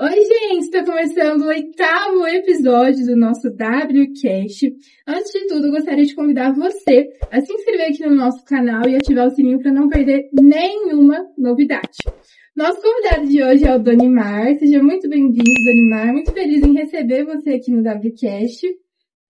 Oi, gente! Está começando o 8º episódio do nosso WCast. Antes de tudo, eu gostaria de convidar você a se inscrever aqui no nosso canal e ativar o sininho para não perder nenhuma novidade. Nosso convidado de hoje é o Donimar. Seja muito bem-vindo, Donimar. Muito feliz em receber você aqui no WCast.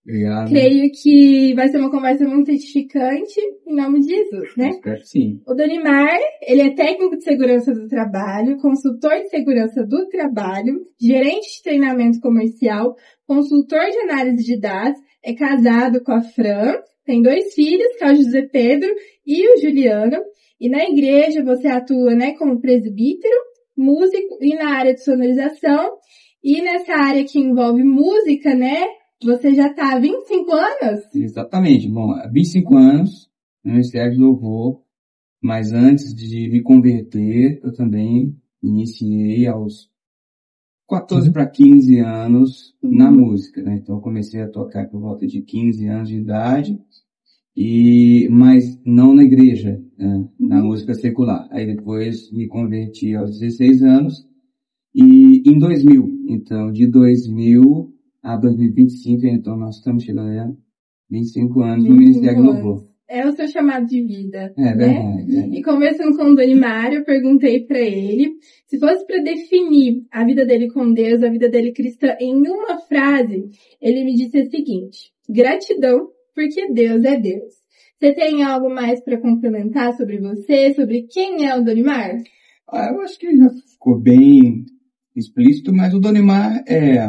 Obrigado. Creio que vai ser uma conversa muito edificante, em nome de Jesus, né? Espero que sim. O Donimar, ele é técnico de segurança do trabalho, consultor de segurança do trabalho, gerente de treinamento comercial, consultor de análise de dados, é casado com a Fran, tem 2 filhos, que é o José Pedro e o Juliano, e na igreja você atua, né, como presbítero, músico e na área de sonorização, e nessa área que envolve música, né, você já está há 25 anos? Exatamente. Bom, há 25 anos no Ministério de Louvor, mas antes de me converter, eu também iniciei aos 14 para 15 anos na música, né? Então eu comecei a tocar por volta de 15 anos de idade, mas não na igreja, né? Na música secular. Aí depois me converti aos 16 anos e em 2000. Então de 2000 a 2025, então nós estamos chegando a 25 anos no Ministério de Louvor. É o seu chamado de vida, É né? verdade. E conversando com o Donimar, eu perguntei para ele, se fosse para definir a vida dele com Deus, a vida dele cristã, em uma frase, ele me disse o seguinte: gratidão, porque Deus é Deus. Você tem algo mais para complementar sobre você, sobre quem é o Donimar? Eu acho que já ficou bem explícito, mas o Donimar é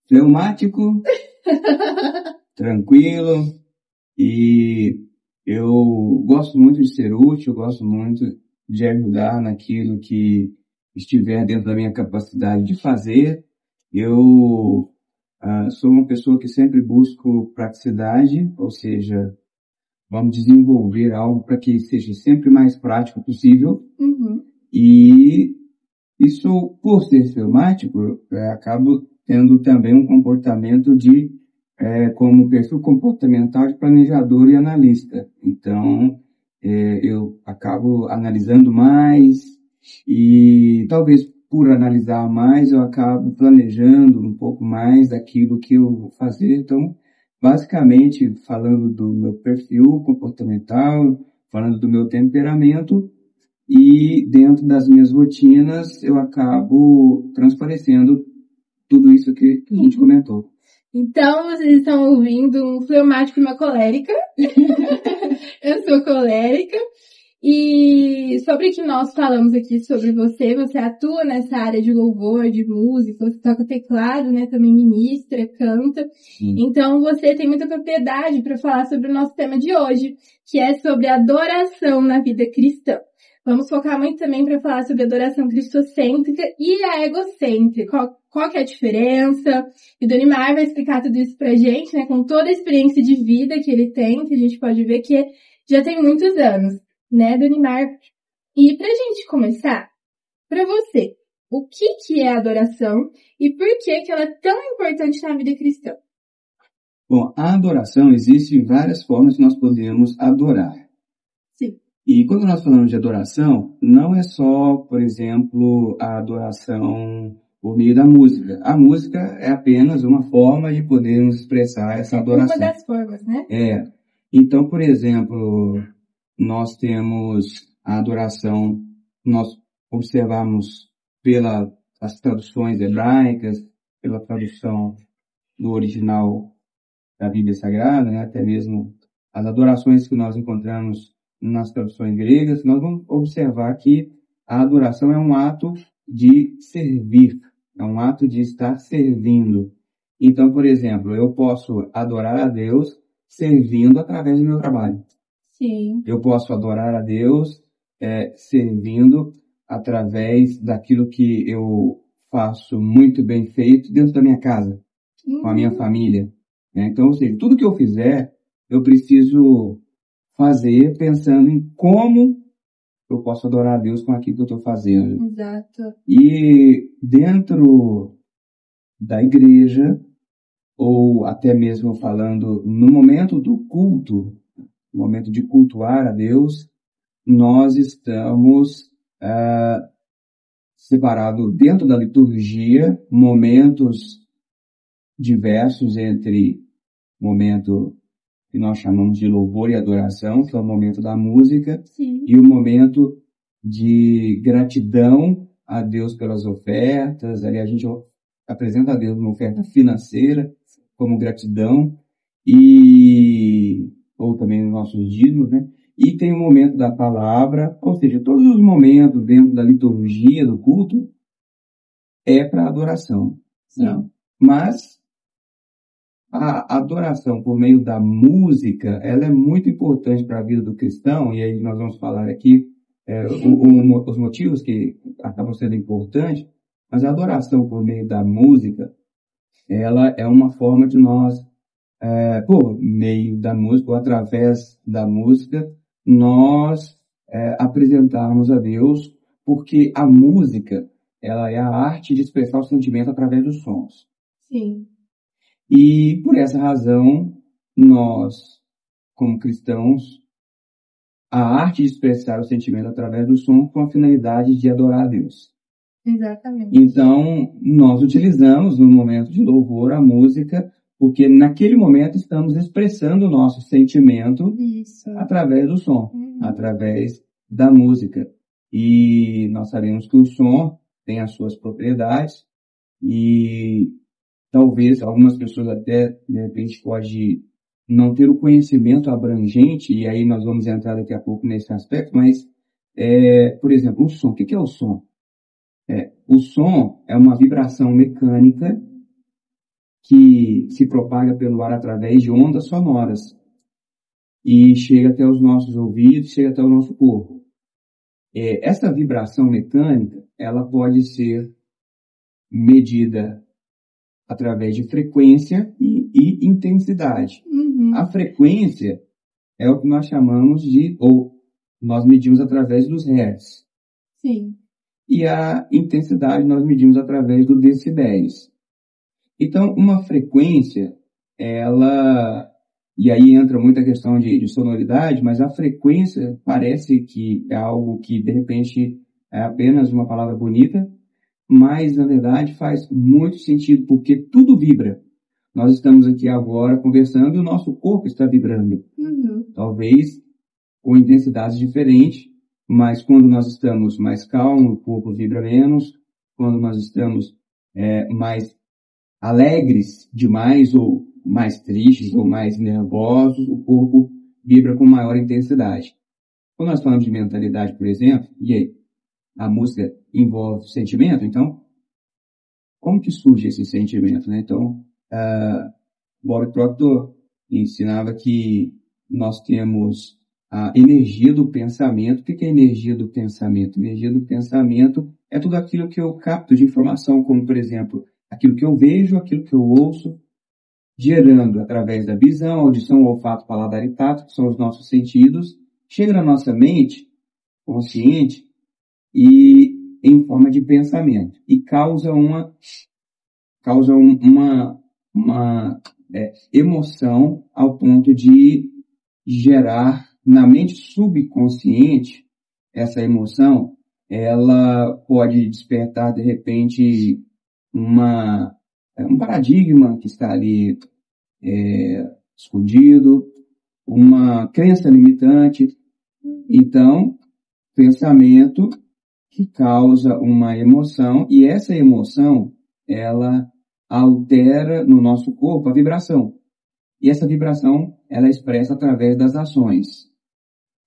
fleumático, tranquilo, e eu gosto muito de ser útil, gosto muito de ajudar naquilo que estiver dentro da minha capacidade de fazer. Eu sou uma pessoa que sempre busco praticidade, ou seja, vamos desenvolver algo para que seja sempre mais prático possível. E isso, por ser fleumático, acabo tendo também um comportamento como perfil comportamental de planejador e analista. Então, eu acabo analisando mais e talvez por analisar mais eu acabo planejando um pouco mais daquilo que eu vou fazer. Então, basicamente, falando do meu perfil comportamental, falando do meu temperamento, e dentro das minhas rotinas eu acabo transparecendo tudo isso que a gente comentou. Então, vocês estão ouvindo um fleumático e uma colérica. Eu sou colérica. E sobre o que nós falamos aqui sobre você atua nessa área de louvor, de música, você toca teclado, né, também ministra, canta. Então você tem muita propriedade para falar sobre o nosso tema de hoje, que é sobre adoração na vida cristã. Vamos focar muito também para falar sobre adoração cristocêntrica e a egocêntrica. Qual que é a diferença? E o Donimar vai explicar tudo isso pra gente, né, com toda a experiência de vida que ele tem, que a gente pode ver que já tem muitos anos, né, Donimar? E pra gente começar, pra você, o que é a adoração e por que ela é tão importante na vida cristã? Bom, a adoração existe várias formas que nós podemos adorar. Sim. E quando nós falamos de adoração, não é só, por exemplo, a adoração por meio da música. A música é apenas uma forma de podermos expressar essa adoração. Uma das formas, né? Então, por exemplo, nós temos a adoração, nós observamos pelas traduções hebraicas, pela tradução do original da Bíblia Sagrada, né? Até mesmo as adorações que nós encontramos nas traduções gregas, nós vamos observar que a adoração é um ato de servir, é um ato de estar servindo. Então, por exemplo, eu posso adorar a Deus servindo através do meu trabalho. Sim. Eu posso adorar a Deus servindo através daquilo que eu faço muito bem feito dentro da minha casa, com a minha família. Né? Então, ou seja, tudo que eu fizer, eu preciso fazer pensando em como eu posso adorar a Deus com aquilo que eu estou fazendo. Exato. E dentro da igreja, ou até mesmo falando no momento do culto, no momento de cultuar a Deus, nós estamos separado dentro da liturgia momentos diversos entre momento que nós chamamos de louvor e adoração, que é o momento da música, Sim. e o momento de gratidão a Deus pelas ofertas. Ali a gente apresenta a Deus uma oferta financeira como gratidão, ou também nos nossos dízimos, né? E tem o momento da palavra, ou seja, todos os momentos dentro da liturgia, do culto, é para adoração. Sim. Né? Mas a adoração por meio da música, ela é muito importante para a vida do cristão, e aí nós vamos falar aqui os motivos que acabam sendo importantes, mas a adoração por meio da música, ela é uma forma de nós, por meio da música, ou através da música, nós apresentarmos a Deus, porque a música, ela é a arte de expressar o sentimento através dos sons. Sim. E por essa razão, nós, como cristãos, a arte de expressar o sentimento através do som com a finalidade de adorar a Deus. Exatamente. Então, nós utilizamos no momento de louvor a música, porque naquele momento estamos expressando o nosso sentimento através do som, através da música. E nós sabemos que o som tem as suas propriedades e talvez algumas pessoas até, de repente, pode não ter o conhecimento abrangente, e aí nós vamos entrar daqui a pouco nesse aspecto, mas, por exemplo, o som. O que é o som? O som é uma vibração mecânica que se propaga pelo ar através de ondas sonoras e chega até os nossos ouvidos, chega até o nosso corpo. Essa vibração mecânica, ela pode ser medida através de frequência e intensidade. A frequência é o que nós chamamos ou nós medimos através dos hertz. Sim. E a intensidade nós medimos através do decibéis. Então, uma frequência, e aí entra muita questão de sonoridade, mas a frequência parece que é algo que, de repente, é apenas uma palavra bonita, mas, na verdade, faz muito sentido, porque tudo vibra. Nós estamos aqui agora conversando e o nosso corpo está vibrando. Talvez com intensidades diferentes, mas quando nós estamos mais calmos, o corpo vibra menos. Quando nós estamos mais alegres demais, ou mais tristes, ou mais nervosos, o corpo vibra com maior intensidade. Quando nós falamos de mentalidade, por exemplo, e aí, a música envolve sentimento, então, como que surge esse sentimento, né? Então, Bob Proctor ensinava que nós temos a energia do pensamento. O que é a energia do pensamento? A energia do pensamento é tudo aquilo que eu capto de informação, como, por exemplo, aquilo que eu vejo, aquilo que eu ouço, gerando através da visão, audição, olfato, paladar e tato, que são os nossos sentidos, chega na nossa mente consciente e em forma de pensamento, e causa uma emoção ao ponto de gerar na mente subconsciente. Essa emoção, ela pode despertar de repente um paradigma que está ali escondido, uma crença limitante. Então, pensamento que causa uma emoção, e essa emoção, ela altera no nosso corpo a vibração. E essa vibração, ela é expressa através das ações.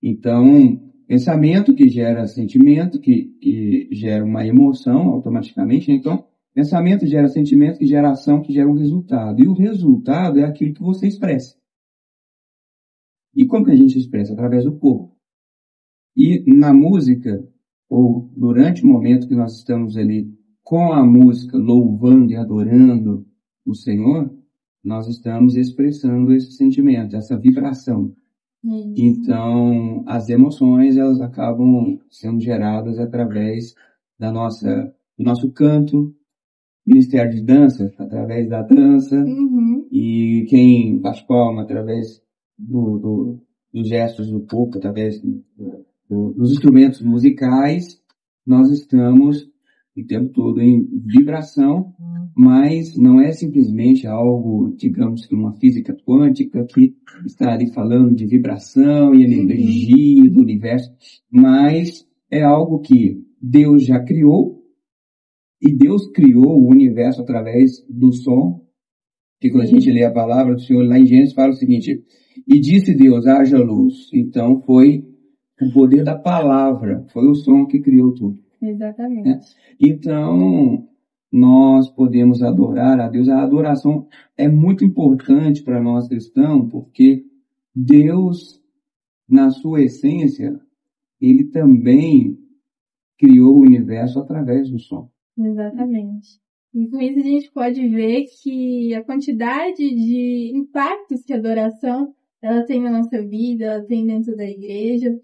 Então, pensamento que gera sentimento, que gera uma emoção automaticamente. Então, pensamento gera sentimento, que gera ação, que gera um resultado. E o resultado é aquilo que você expressa. E como que a gente expressa? Através do corpo. E na música, ou durante o momento que nós estamos ali com a música, louvando e adorando o Senhor, nós estamos expressando esse sentimento, essa vibração. Então, as emoções, elas acabam sendo geradas através do nosso canto, ministério de dança, através da dança, e quem faz palma através dos gestos do corpo, através dos instrumentos musicais. Nós estamos o tempo todo em vibração, mas não é simplesmente algo, digamos que uma física quântica que está ali falando de vibração e energia do universo, mas é algo que Deus já criou, e Deus criou o universo através do som, que quando a gente lê a palavra do Senhor lá em Gênesis fala o seguinte: e disse Deus, haja luz. Então foi o poder da palavra, foi o som que criou tudo. Exatamente. Né? Então, nós podemos adorar a Deus. A adoração é muito importante para nós cristãos, porque Deus, na sua essência, Ele também criou o universo através do som. Exatamente. E com isso a gente pode ver que a quantidade de impactos que a adoração ela tem na nossa vida, ela tem dentro da igreja.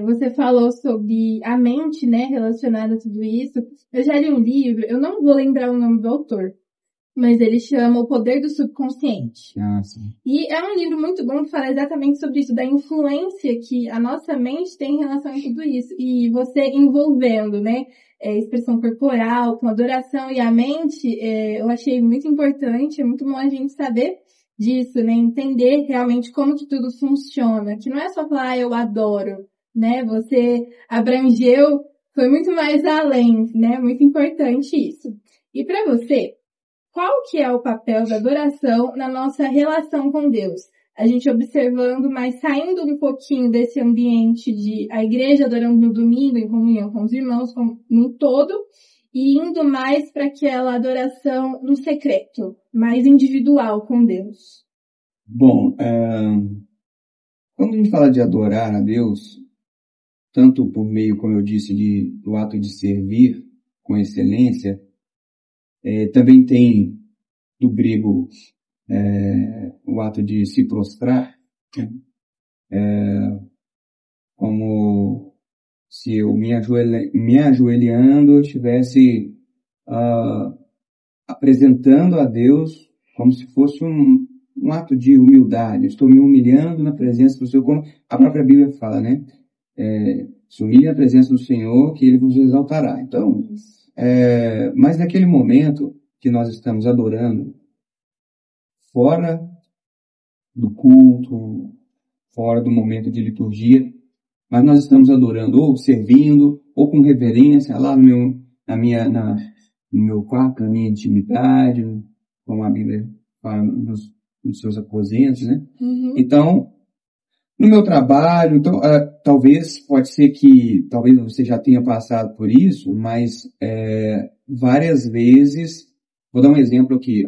Você falou sobre a mente, né, relacionada a tudo isso. Eu já li um livro, eu não vou lembrar o nome do autor, mas ele chama O Poder do Subconsciente. Sim. E é um livro muito bom que fala exatamente sobre isso, da influência que a nossa mente tem em relação a tudo isso. E você envolvendo, né, expressão corporal, com adoração e a mente, eu achei muito importante, é muito bom a gente saber disso, né, entender realmente como que tudo funciona, que não é só falar, eu adoro, né, você abrangeu, foi muito mais além, né, muito importante isso. E para você, qual que é o papel da adoração na nossa relação com Deus? A gente observando, mas saindo um pouquinho desse ambiente de a igreja adorando no domingo, em comunhão com os irmãos, no todo, e indo mais para aquela adoração no secreto, mais individual com Deus. Bom, quando a gente fala de adorar a Deus, tanto por meio, como eu disse, do ato de servir com excelência, também tem do grego o ato de se prostrar, como se eu me ajoelhando eu estivesse apresentando a Deus como se fosse um ato de humildade. Eu estou me humilhando na presença do Senhor, como a própria Bíblia fala, né? Se humilhe na presença do Senhor, que Ele vos exaltará. Então, mas naquele momento que nós estamos adorando, fora do culto, fora do momento de liturgia, mas nós estamos adorando ou servindo, ou com reverência lá no meu quarto, na minha intimidade, como a Bíblia fala nos seus aposentos, né? Então, no meu trabalho, então, talvez você já tenha passado por isso, mas várias vezes, vou dar um exemplo aqui.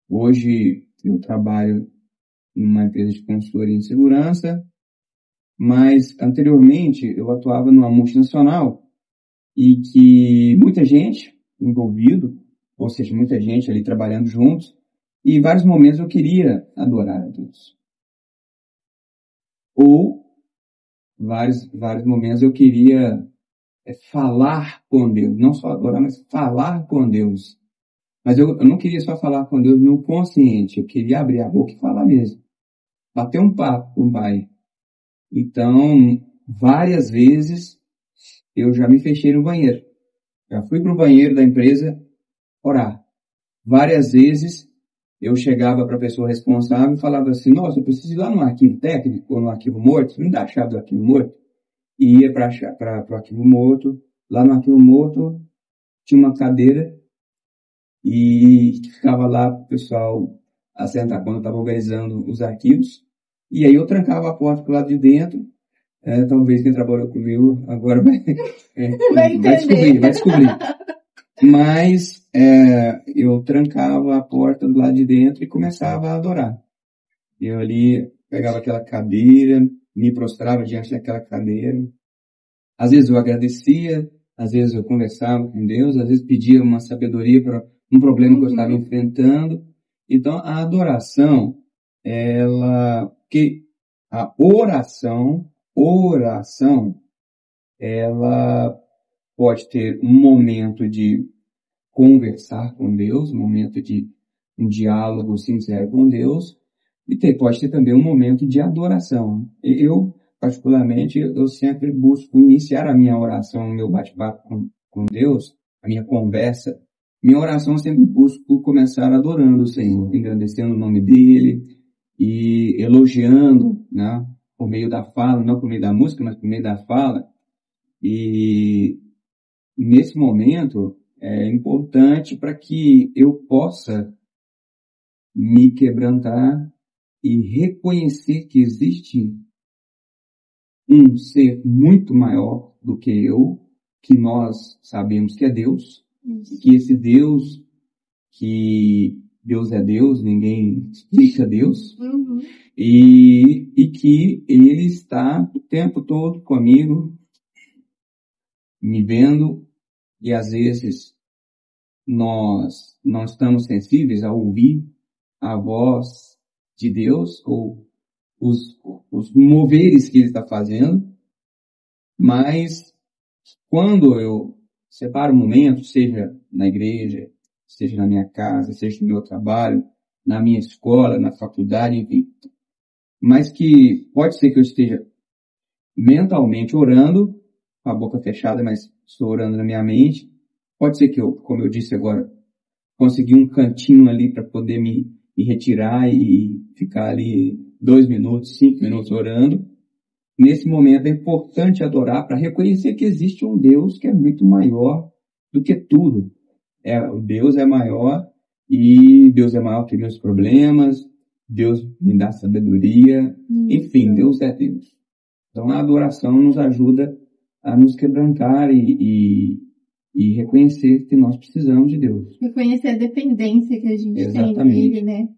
Hoje eu trabalho numa empresa de consultoria em segurança, mas anteriormente eu atuava numa multinacional e que muita gente envolvido, ou seja, muita gente ali trabalhando juntos, e em vários momentos eu queria adorar a Deus. Ou vários momentos eu queria falar com Deus, não só adorar, mas falar com Deus. Mas eu não queria só falar com Deus no consciente, eu queria abrir a boca e falar mesmo. Bater um papo com o Pai. Então, várias vezes eu já me fechei no banheiro. Já fui para o banheiro da empresa orar. Várias vezes eu chegava para a pessoa responsável e falava assim: nossa, eu preciso ir lá no arquivo técnico ou no arquivo morto, me dá a chave do arquivo morto. E ia para o arquivo morto. Lá no arquivo morto tinha uma cadeira e ficava lá o pessoal assentar quando eu estava organizando os arquivos. E aí eu trancava a porta pro lado de dentro. Talvez quem trabalhou comigo agora vai descobrir. Mas eu trancava a porta do lado de dentro e começava a adorar. Eu ali pegava aquela cadeira, me prostrava diante daquela cadeira. Às vezes eu agradecia, às vezes eu conversava com Deus, às vezes pedia uma sabedoria para um problema que eu estava enfrentando. Então a adoração, que a oração, ela pode ter um momento de conversar com Deus, um momento de um diálogo sincero com Deus, e pode ter também um momento de adoração. Eu, particularmente, eu sempre busco iniciar a minha oração, o meu bate-papo com Deus, a minha conversa, minha oração eu sempre busco começar adorando o Senhor, engrandecendo o nome dele e elogiando, né, por meio da fala, não por meio da música, mas por meio da fala. E nesse momento é importante para que eu possa me quebrantar e reconhecer que existe um ser muito maior do que eu, que nós sabemos que é Deus, que esse Deus, que Deus é Deus, ninguém explica Deus, e que Ele está o tempo todo comigo, me vendo, e às vezes nós não estamos sensíveis a ouvir a voz de Deus, ou os moveres que Ele está fazendo, mas quando eu separo um momento, seja na igreja, seja na minha casa, seja no meu trabalho, na minha escola, na faculdade, enfim, mas que pode ser que eu esteja mentalmente orando, com a boca fechada, mas estou orando na minha mente, pode ser que eu, como eu disse agora, consegui um cantinho ali para poder me retirar e ficar ali 2 minutos, 5 minutos orando. Nesse momento é importante adorar para reconhecer que existe um Deus que é muito maior do que tudo. O Deus é maior e Deus é maior que meus problemas, Deus me dá sabedoria, enfim, Deus é Deus. Então a adoração nos ajuda a nos quebrantar e reconhecer que nós precisamos de Deus. Reconhecer a dependência que a gente tem nele, né?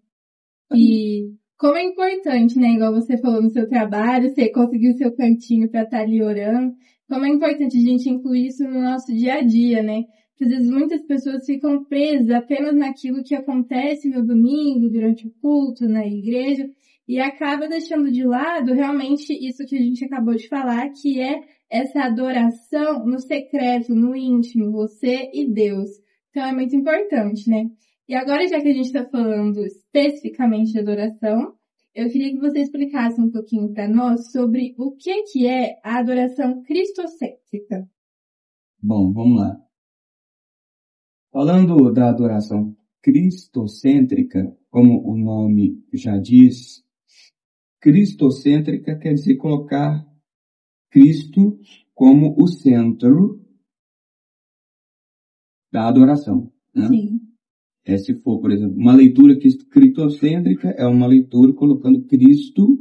E como é importante, né? Igual você falou no seu trabalho, você conseguiu o seu cantinho para estar ali orando. Como é importante a gente incluir isso no nosso dia a dia, né? Porque às vezes muitas pessoas ficam presas apenas naquilo que acontece no domingo, durante o culto, na igreja, e acaba deixando de lado realmente isso que a gente acabou de falar, que é essa adoração no secreto, no íntimo, você e Deus. Então é muito importante, né? E agora, já que a gente está falando especificamente de adoração, eu queria que você explicasse um pouquinho para nós sobre o que é a adoração cristocêntrica. Bom, vamos lá. Falando da adoração cristocêntrica, como o nome já diz, cristocêntrica quer dizer colocar Cristo como o centro da adoração, né? Sim. Se for, por exemplo, uma leitura cristocêntrica é uma leitura colocando Cristo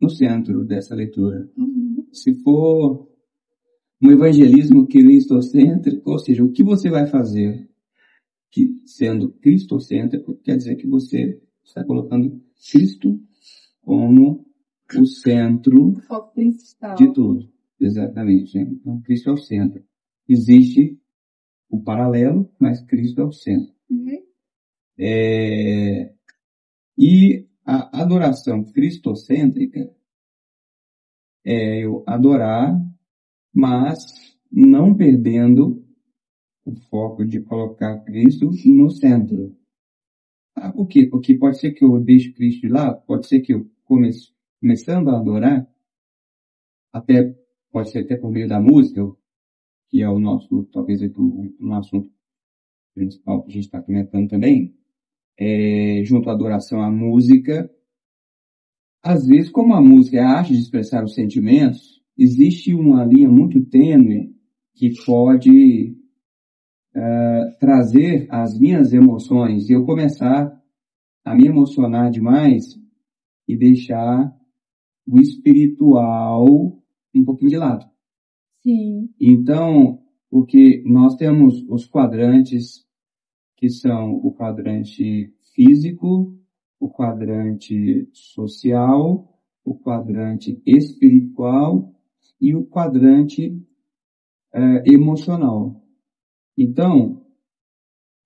no centro dessa leitura. Se for um evangelismo cristocêntrico, ou seja, o que você vai fazer que, sendo cristocêntrico, quer dizer que você está colocando Cristo como o centro de tudo. Exatamente. Né? Então, Cristo é o centro. Existe o paralelo, mas Cristo é o centro. E a adoração cristocêntrica é eu adorar, mas não perdendo o foco de colocar Cristo no centro. Por quê? Porque pode ser que eu deixe Cristo de lado, pode ser que eu começando a adorar, pode ser até por meio da música, que é o nosso, talvez o assunto principal que a gente está comentando também, junto à adoração à música. Às vezes, como a música é a arte de expressar os sentimentos, existe uma linha muito tênue que pode trazer as minhas emoções e eu começar a me emocionar demais e deixar o espiritual um pouquinho de lado. Sim. Então, porque nós temos os quadrantes que são o quadrante físico, o quadrante social, o quadrante espiritual e o quadrante emocional. Então,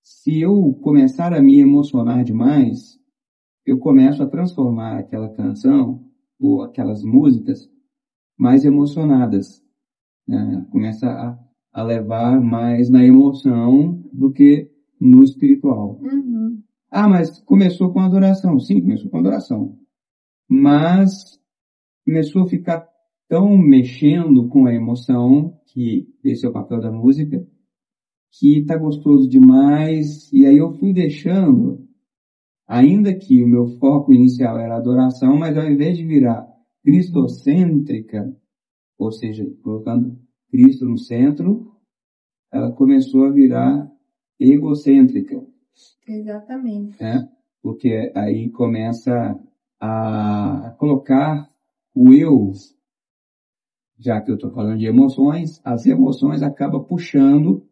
se eu começar a me emocionar demais, eu começo a transformar aquela canção ou aquelas músicas mais emocionadas. Né? Começa a levar mais na emoção do que no espiritual. Mas começou com adoração. Sim, começou com adoração. Mas começou a ficar tão mexendo com a emoção, que esse é o papel da música, que tá gostoso demais, e aí eu fui deixando, ainda que o meu foco inicial era adoração, mas ao invés de virar cristocêntrica, ou seja, colocando Cristo no centro, ela começou a virar egocêntrica, Exatamente. né? Porque aí começa a colocar o eu, já que eu estou falando de emoções, as emoções acabam puxando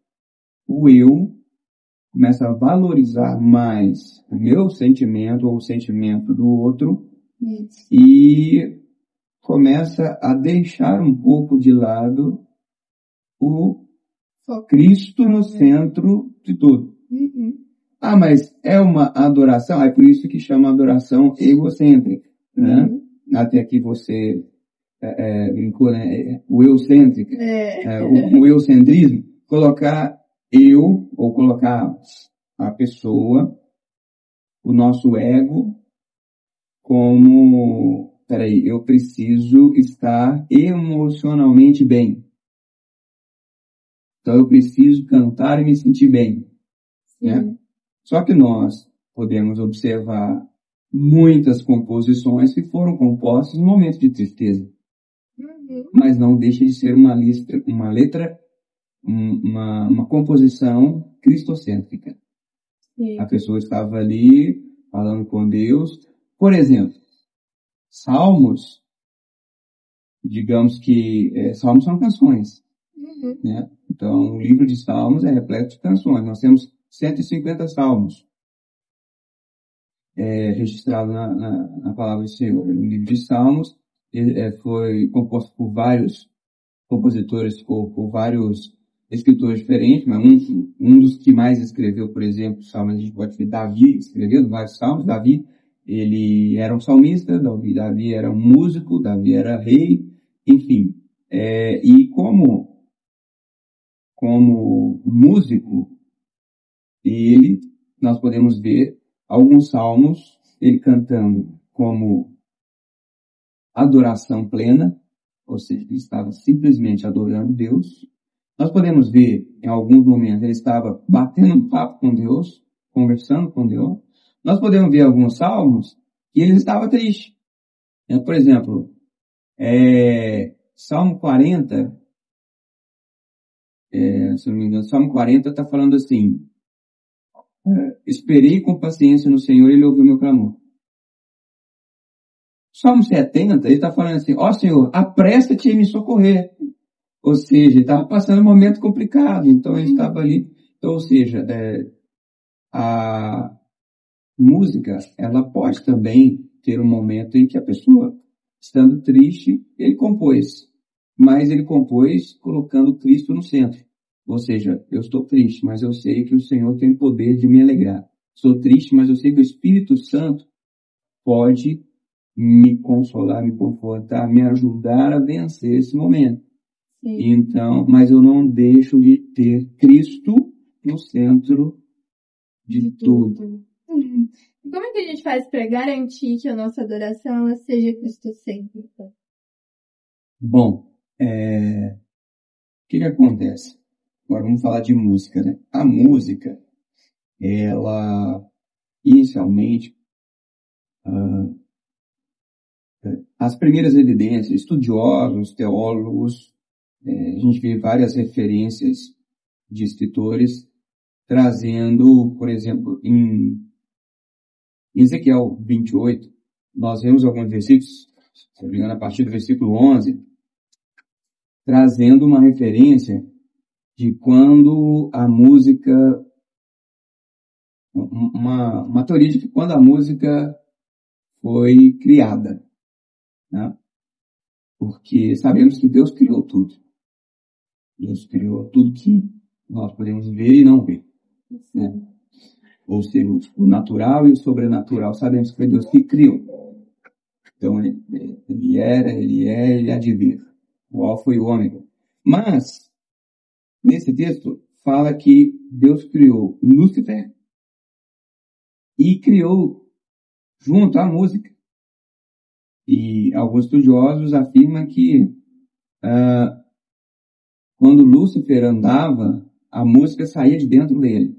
o eu, começa a valorizar mais o meu sentimento ou o sentimento do outro Isso. e começa a deixar um pouco de lado o Foco. Cristo no centro de tudo. Uhum. Ah, mas é uma adoração? É por isso que chama adoração egocêntrica, né? Uhum. Até aqui você brincou, né? O eucêntrica, o eucentrismo, colocar eu, ou colocar a pessoa, o nosso ego, como, peraí, eu preciso estar emocionalmente bem. Então eu preciso cantar e me sentir bem, né? Só que nós podemos observar muitas composições que foram compostas em momentos de tristeza. Uhum. Mas não deixa de ser uma letra, uma composição cristocêntrica. Sim. A pessoa estava ali falando com Deus. Por exemplo, salmos, digamos que salmos são canções, Uhum. né? Então, o livro de salmos é repleto de canções. Nós temos 150 salmos registrados na palavra do Senhor. O livro de salmos foi composto por vários compositores, por vários escritores diferentes, mas um dos que mais escreveu, por exemplo, salmos, a gente pode ver Davi escrevendo vários salmos. Davi, ele era um salmista, Davi era um músico, Davi era rei, enfim. E como músico, nós podemos ver alguns salmos, ele cantando como adoração plena, ou seja, ele estava simplesmente adorando Deus. Nós podemos ver, em alguns momentos, ele estava batendo um papo com Deus, conversando com Deus. Nós podemos ver alguns salmos que ele estava triste. Então, por exemplo, Salmo 40, se não me engano, Salmo 40 está falando assim: esperei com paciência no Senhor e ele ouviu meu clamor. Salmo 70, ele está falando assim: ó Senhor, apressa-te em me socorrer. Ou seja, ele estava passando um momento complicado, então ele estava ali. Então, ou seja, a música, ela pode também ter um momento em que a pessoa, estando triste, ele compôs. Mas ele compôs colocando Cristo no centro. Ou seja, eu estou triste, mas eu sei que o Senhor tem o poder de me alegrar. Sou triste, mas eu sei que o Espírito Santo pode me consolar, me confortar, me ajudar a vencer esse momento. Sim. Então, mas eu não deixo de ter Cristo no centro de tudo. Uhum. Como é que a gente faz para garantir que a nossa adoração ela seja cristocêntrica? Bom, o que acontece? Agora vamos falar de música, né? A música, ela, inicialmente, as primeiras evidências, estudiosos, teólogos, a gente vê várias referências de escritores trazendo, por exemplo, em Ezequiel 28, nós vemos alguns versículos, se não me engano, a partir do versículo 11, trazendo uma referência de quando a música, uma teoria de que quando a música foi criada, né? Porque sabemos que Deus criou tudo. Deus criou tudo que nós podemos ver e não ver, né? Ou seja, o natural e o sobrenatural, sabemos que foi Deus que criou. Então, ele era, ele é, ele há de vir. O Alfa e o Ômega. Mas, nesse texto, fala que Deus criou Lúcifer e criou junto a música. E alguns estudiosos afirmam que quando Lúcifer andava a música saía de dentro dele.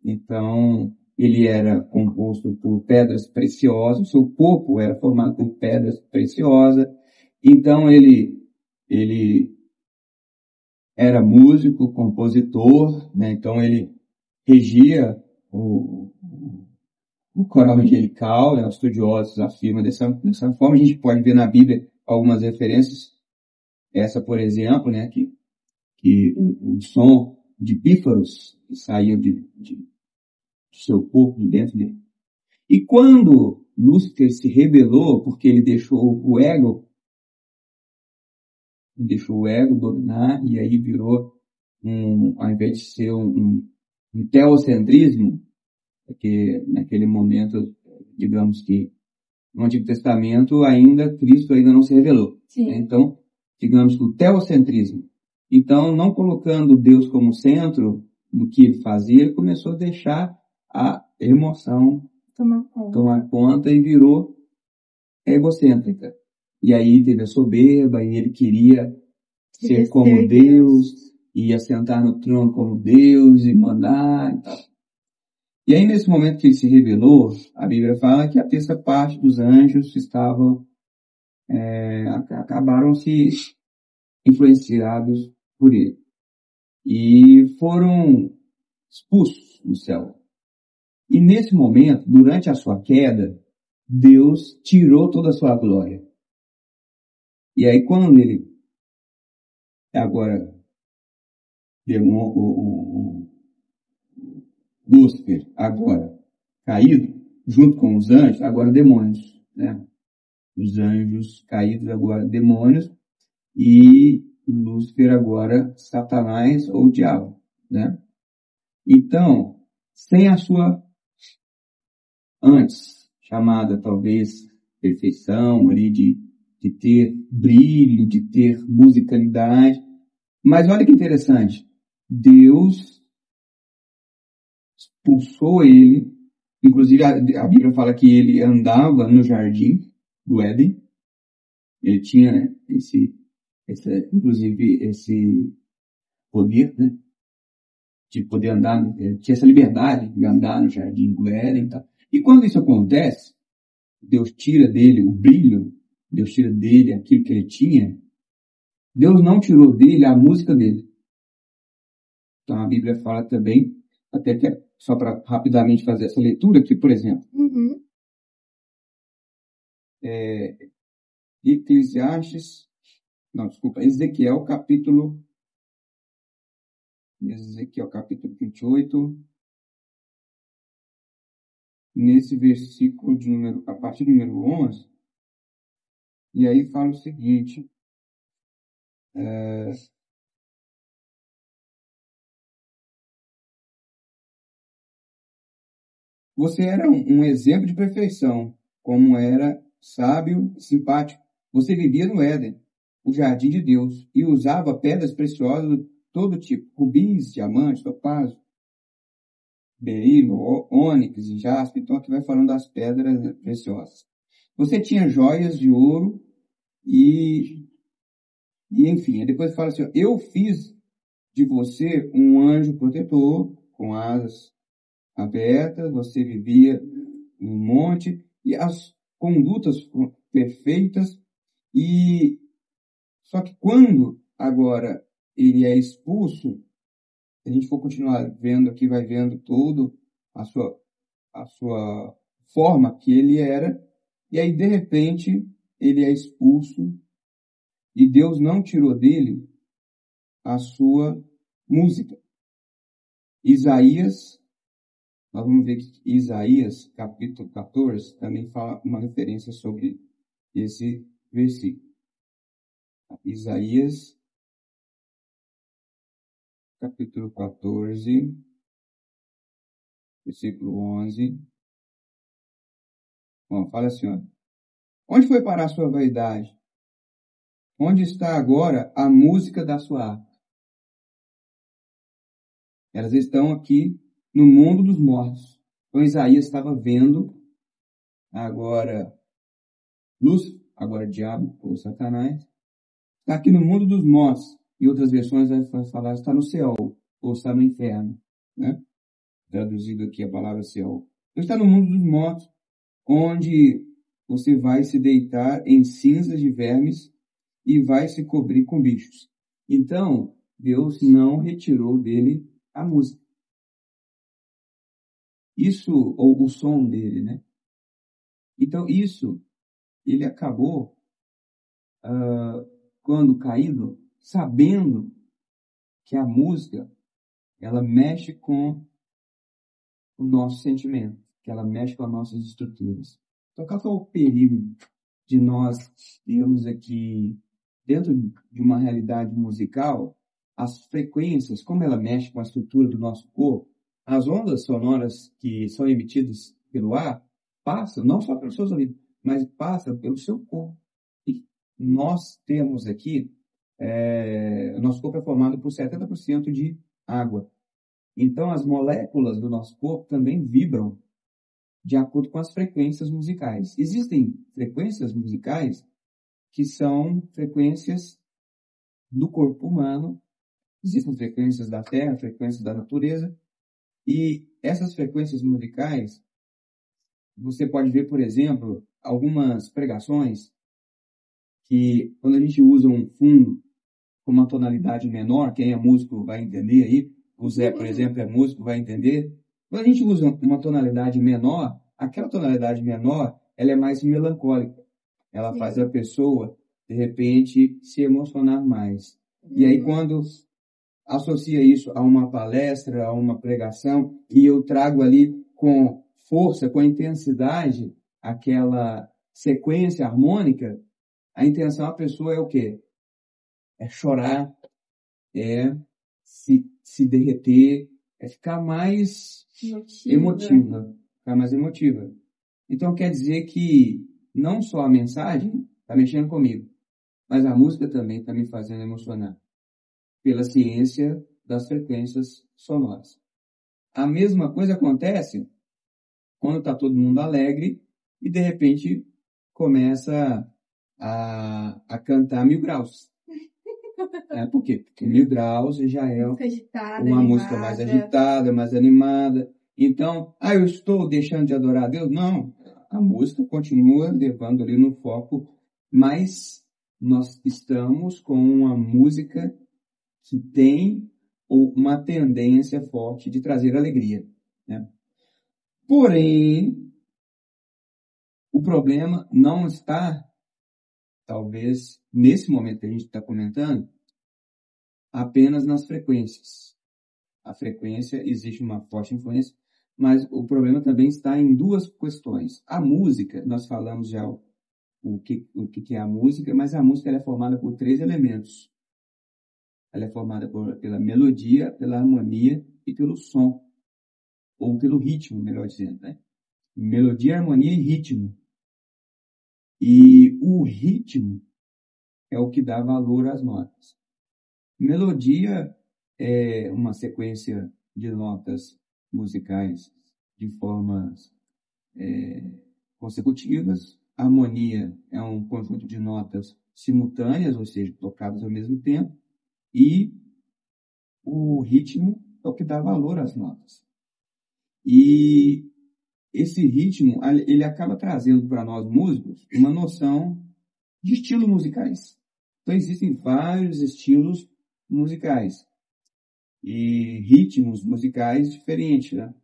Então, ele era composto por pedras preciosas, o seu corpo era formado por pedras preciosas. Então, ele era músico, compositor, né? Então, ele regia o coral angelical, né? Os estudiosos afirmam dessa forma. A gente pode ver na Bíblia algumas referências. Essa, por exemplo, né? Que um som de pífaros que saía de seu corpo, de dentro dele. E quando Lúcifer se rebelou, porque ele deixou o ego dominar, e aí virou ao invés de ser um teocentrismo, porque naquele momento, digamos que no Antigo Testamento Cristo ainda não se revelou. Né? Então, digamos que o teocentrismo. Então, não colocando Deus como centro no que ele fazia, ele começou a deixar a emoção tomar conta e virou egocêntrica. E aí teve a soberba, e ele queria ser como Deus, e assentar no trono como Deus, e mandar e tal. E aí, nesse momento que ele se rebelou, a Bíblia fala que a terça parte dos anjos acabaram se influenciados por ele. E foram expulsos do céu. E nesse momento, durante a sua queda, Deus tirou toda a sua glória. E aí quando ele agora Lúcifer agora caído, junto com os anjos, agora demônios, né? Os anjos caídos agora demônios e Lúcifer agora Satanás ou diabo, né? Então, sem a sua antes chamada talvez perfeição ali de ter brilho, de ter musicalidade, mas olha que interessante, Deus expulsou ele, inclusive a Bíblia fala que ele andava no jardim do Éden, ele tinha inclusive esse poder, né, de poder andar, tinha essa liberdade de andar no jardim do Éden e tal. E quando isso acontece, Deus tira dele o brilho, Deus tira dele aquilo que ele tinha, Deus não tirou dele a música dele. Então a Bíblia fala também, até que só para rapidamente fazer essa leitura aqui, por exemplo. Ezequiel capítulo 28, nesse versículo a partir do número 11, e aí fala o seguinte, você era um exemplo de perfeição, como era sábio e simpático. Você vivia no Éden, o jardim de Deus, e usava pedras preciosas de todo tipo, rubis, diamantes, topázio, berilo, ônix e jaspe. Então aqui vai falando das pedras preciosas. Você tinha joias de ouro e enfim, depois fala assim, eu fiz de você um anjo protetor com asas abertas, você vivia em um monte e as condutas perfeitas, e só que quando agora ele é expulso, se a gente for continuar vendo aqui, vai vendo todo a sua forma que ele era, e aí de repente ele é expulso e Deus não tirou dele a sua música. Nós vamos ver que Isaías, capítulo 14, também fala uma referência sobre esse versículo. Isaías, capítulo 14, versículo 11. Bom, fala assim, ó. Onde foi parar a sua vaidade? Onde está agora a música da sua harpa? Elas estão aqui no mundo dos mortos. Então Isaías estava vendo agora luz, agora diabo ou Satanás, está aqui no mundo dos mortos. Em outras versões vai falar está no céu. ou está no inferno, né? Traduzido aqui a palavra céu. Então está no mundo dos mortos, onde você vai se deitar em cinzas de vermes e vai se cobrir com bichos. Então, Deus não retirou dele a música. Isso, ou o som dele, né? Então, isso, ele acabou, quando caído, sabendo que a música, ela mexe com o nosso sentimento, que ela mexe com as nossas estruturas. Então, qual que é o perigo de nós termos aqui, dentro de uma realidade musical, as frequências, como ela mexe com a estrutura do nosso corpo, as ondas sonoras que são emitidas pelo ar, passam não só pelos seus ouvidos, mas passam pelo seu corpo. E nós temos aqui, o nosso corpo é formado por 70% de água. Então, as moléculas do nosso corpo também vibram de acordo com as frequências musicais. Existem frequências musicais que são frequências do corpo humano, existem frequências da Terra, frequências da natureza, e essas frequências musicais, você pode ver, por exemplo, algumas pregações que, quando a gente usa um fundo com uma tonalidade menor, quem é músico vai entender aí, o Zé, por exemplo, é músico, vai entender. Quando a gente usa uma tonalidade menor, aquela tonalidade menor, ela é mais melancólica. Ela faz a pessoa, de repente, se emocionar mais. E aí, quando associa isso a uma palestra, a uma pregação, e eu trago ali com força, com intensidade, aquela sequência harmônica, a intenção da pessoa é o quê? É chorar, é se derreter, é ficar mais emotiva. Ficar mais emotiva. Então quer dizer que não só a mensagem está mexendo comigo, mas a música também está me fazendo emocionar, pela ciência das frequências sonoras. A mesma coisa acontece quando está todo mundo alegre e de repente começa a cantar Mil Graus. Por quê? Porque Mil Graus já é uma música mais agitada, mais animada. Então, eu estou deixando de adorar a Deus? Não, a música continua levando ali no foco, mas nós estamos com uma música que tem uma tendência forte de trazer alegria, né? Porém, o problema não está, talvez, nesse momento que a gente está comentando, apenas nas frequências. A frequência existe uma forte influência, mas o problema também está em duas questões. A música, nós falamos já o que é a música, mas a música ela é formada por 3 elementos. Ela é formada pela melodia, pela harmonia e pelo som, ou pelo ritmo, melhor dizendo, né? Melodia, harmonia e ritmo. E o ritmo é o que dá valor às notas. Melodia é uma sequência de notas musicais de formas consecutivas. A harmonia é um conjunto de notas simultâneas, ou seja, tocadas ao mesmo tempo. E o ritmo é o que dá valor às notas. E esse ritmo, ele acaba trazendo para nós músicos uma noção de estilos musicais. Então existem vários estilos musicais e ritmos musicais diferentes, né?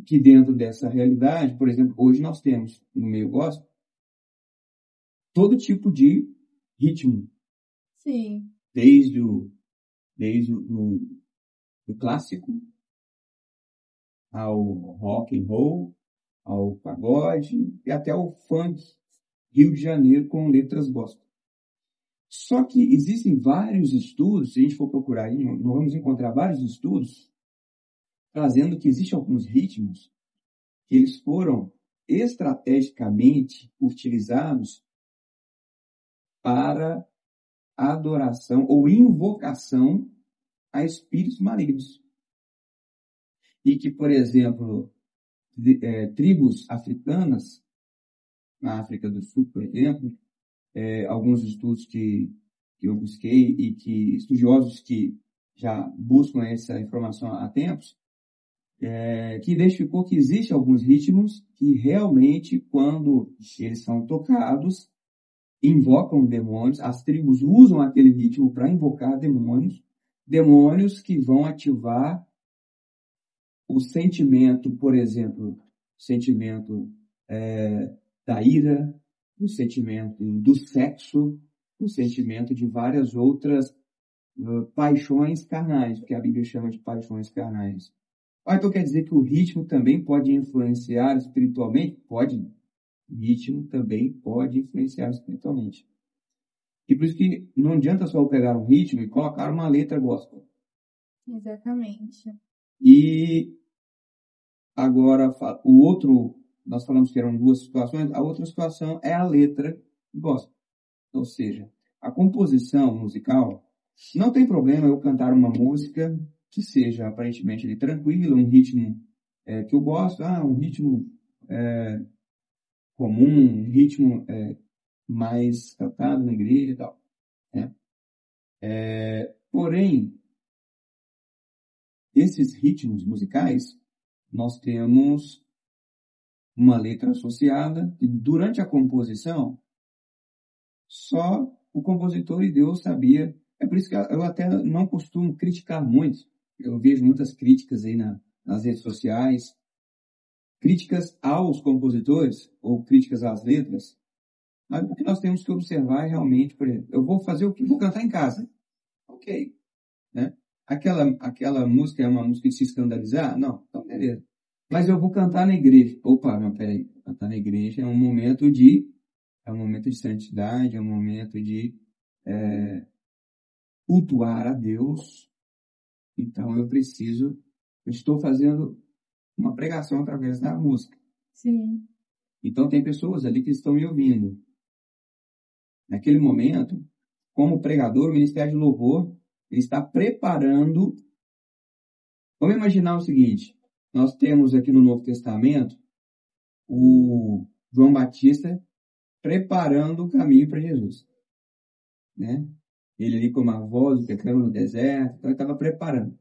Que dentro dessa realidade, por exemplo, hoje nós temos no meio gospel todo tipo de ritmo. Sim. Desde o clássico ao rock and roll, ao pagode e até ao funk Rio de Janeiro com letras gospel. Só que existem vários estudos, se a gente for procurar aí, nós vamos encontrar vários estudos trazendo que existem alguns ritmos que eles foram estrategicamente utilizados para adoração ou invocação a espíritos malignos. E que, por exemplo, tribos africanas, na África do Sul, por exemplo, alguns estudos que eu busquei e que estudiosos que já buscam essa informação há tempos, que identificou que existem alguns ritmos que realmente, quando eles são tocados, invocam demônios. As tribos usam aquele ritmo para invocar demônios que vão ativar o sentimento, por exemplo, sentimento da ira, o sentimento do sexo, o sentimento de várias outras paixões carnais, que a Bíblia chama de paixões carnais. Então quer dizer que o ritmo também pode influenciar espiritualmente? Pode. O ritmo também pode influenciar espiritualmente. E por isso que não adianta só pegar um ritmo e colocar uma letra gospel. Exatamente. E agora, o outro, nós falamos que eram duas situações, a outra situação é a letra gospel. Ou seja, a composição musical, não tem problema eu cantar uma música que seja aparentemente ali, tranquila, um ritmo que eu gosto, um ritmo comum, um ritmo mais cantado na igreja e tal. Né? Porém, esses ritmos musicais, nós temos uma letra associada e durante a composição, só o compositor e Deus sabia. É por isso que eu até não costumo criticar muito. Eu vejo muitas críticas aí nas redes sociais, críticas aos compositores ou críticas às letras. Mas o que nós temos que observar é realmente, por exemplo, eu vou fazer o que? Vou cantar em casa. Ok. Né? Aquela música é uma música de se escandalizar? Não, então beleza. Mas eu vou cantar na igreja. Opa, não, peraí. Cantar na igreja é um momento de santidade, é um momento de cultuar a Deus. Então eu estou fazendo uma pregação através da música. Sim. Então tem pessoas ali que estão me ouvindo. Naquele momento, como pregador, o Ministério de Louvor, ele está preparando. Vamos imaginar o seguinte, nós temos aqui no Novo Testamento o João Batista preparando o caminho para Jesus. Né? Ele ali com uma voz, pecando no deserto, então ele estava preparando.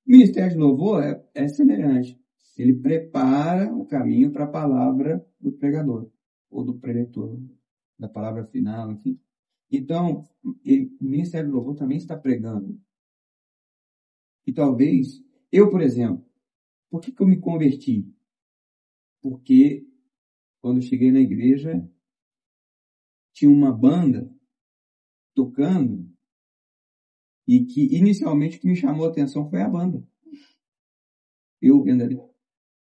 O Ministério de Louvor é semelhante. Ele prepara o caminho para a palavra do pregador, ou do preletor, da palavra final, enfim. Então, o Ministério de Louvor também está pregando. E talvez, eu, por exemplo, por que eu me converti? Porque quando eu cheguei na igreja, tinha uma banda tocando e que inicialmente o que me chamou a atenção foi a banda. Eu vendo ali.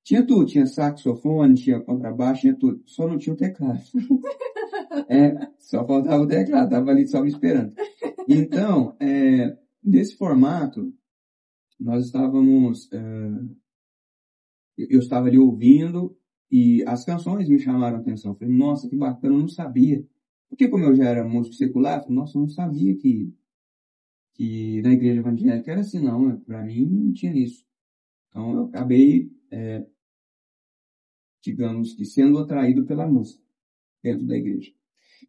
Tinha tudo, tinha saxofone, tinha contrabaixo, tinha tudo. Só não tinha o teclado. Só faltava o teclado, estava ali só me esperando. Então, nesse formato, nós estávamos... eu estava ali ouvindo e as canções me chamaram a atenção. Eu falei, nossa, que bacana, eu não sabia. Porque como eu já era músico secular, eu falei, nossa, eu não sabia que na igreja evangélica era assim, não. Para mim, não tinha isso. Então, eu acabei, digamos que, sendo atraído pela música dentro da igreja.